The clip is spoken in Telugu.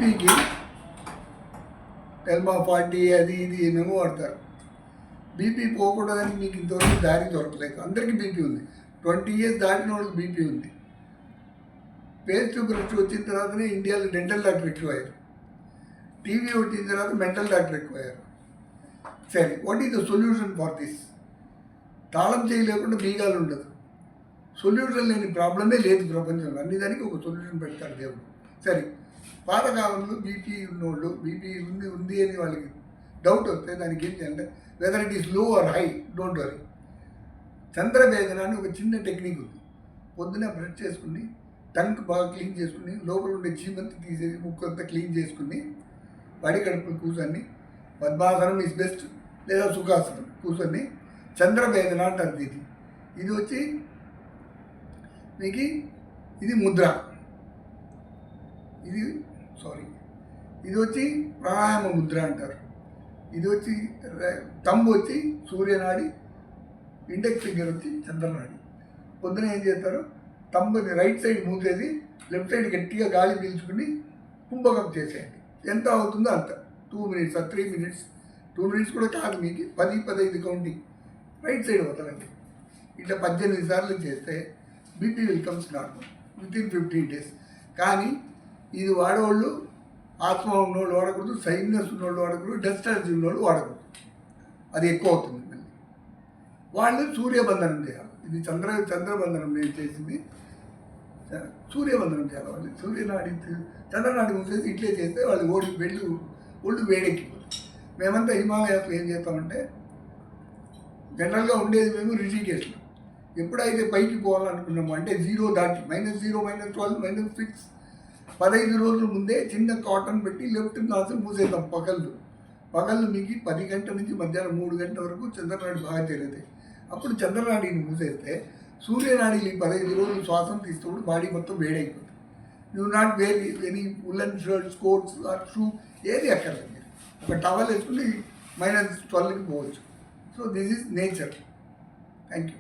బీపీకి టెల్మా 40 అది ఇది ఏమేమో వాడతారు. బీపీ పోకూడదని మీకు ఇంతవరకు దారి దొరకలేదు. అందరికీ బీపీ ఉంది. 20 years దాటిన వాళ్ళకి బీపీ ఉంది. పేస్ట్ బ్రష్ వచ్చిన తర్వాతనే ఇండియాలో డెంటల్ డాక్టర్ ఎక్కువ అయ్యారు. టీవీ వచ్చిన తర్వాత మెంటల్ డాక్టర్ ఎక్కువ అయ్యారు. సరే, what is the solution for this? తాళం చేయలేకుండా బీగాలు ఉండదు. సొల్యూషన్ లేని ప్రాబ్లమే లేదు ప్రపంచంలో. అన్ని దానికి ఒక సొల్యూషన్ పెడతాడు దేవుడు. సరే, పాతకాలంలో బీపీ ఉన్నోళ్ళు బీపీ ఉంది అని వాళ్ళకి డౌట్ వస్తే దానికి ఏం చేయాలంటే whether it is low or high, don't worry. Chandrabhedana అని ఒక చిన్న టెక్నిక్ ఉంది. పొద్దున బ్రష్ చేసుకుని టంక్ బాగా క్లీన్ చేసుకుని లోపల ఉండే చీమంతా తీసేసి ముక్కంతా క్లీన్ చేసుకుని వడి కడుపు కూర్చొని పద్మాసనం ఇస్ బెస్ట్ లేదా సుఖాసనం కూర్చొని చంద్రభేదన అంటారు. ఇది వచ్చి మీకు ఇది ముద్ర, ఇది వచ్చి ప్రాణాయామ ముద్ర అంటారు. ఇది వచ్చి తంబు వచ్చి సూర్యనాడి, ఇండెక్స్ ఫింగర్ వచ్చి చంద్రనాడి. పొద్దున ఏం చేస్తారు, తంబుని రైట్ సైడ్ మూసేసి లెఫ్ట్ సైడ్ గట్టిగా గాలి పీల్చుకుని కుంభకం చేసేయండి. ఎంత అవుతుందో అంత, 2 minutes 3 minutes, 2 minutes కూడా కాదు, మీకు 10-15 కౌంటింగ్ రైట్ సైడ్ వదలండి. ఇట్లా 18 సార్లు చేస్తే BP will comes normal within 15 days. కానీ ఇది వాడేవాళ్ళు ఆత్మ ఉన్నోళ్ళు వాడకూడదు, సైనస్ ఉన్నోళ్ళు వాడకూడదు, డస్ట్ అలర్జీ ఉన్నోళ్ళు వాడకూడదు. అది ఎక్కువ అవుతుంది. మళ్ళీ వాళ్ళు సూర్యబంధనం చేయాలి. ఇది చంద్రబంధనం నేను చేసింది. సూర్యబంధనం చేయాలి. వాళ్ళు సూర్యనాడి చంద్రనాడి మూసేసి ఇట్లే చేస్తే వాళ్ళు ఒళ్ళు వేడెక్కిపోతుంది. మేమంతా హిమాలయాస్లో ఏం చేస్తామంటే జనరల్గా ఉండేది మేము రిషికేశ్లో. ఎప్పుడైతే పైకి పోవాలనుకున్నాము అంటే 0 దాటి -0, -12, -6 15 రోజుల ముందే చిన్న కాటన్ పెట్టి లెఫ్ట్ నాసు మూసేద్దాం. పగళ్ళు మీకు 10 గంటల నుంచి మధ్యాహ్నం 3 గంటల వరకు చంద్రనాడి బాగా చేరేది. అప్పుడు చంద్రనాడిని మూసేస్తే సూర్యనాడిని 15 రోజులు శ్వాసం తీస్తున్నప్పుడు బాడీ మొత్తం వేడైపోతుంది. You not wear any woollen shirts, coats or shoe ఏది అక్కర్లేదు. ఒక టవల్ వేసుకుని -12కి పోవచ్చు. So this is nature. Thank you.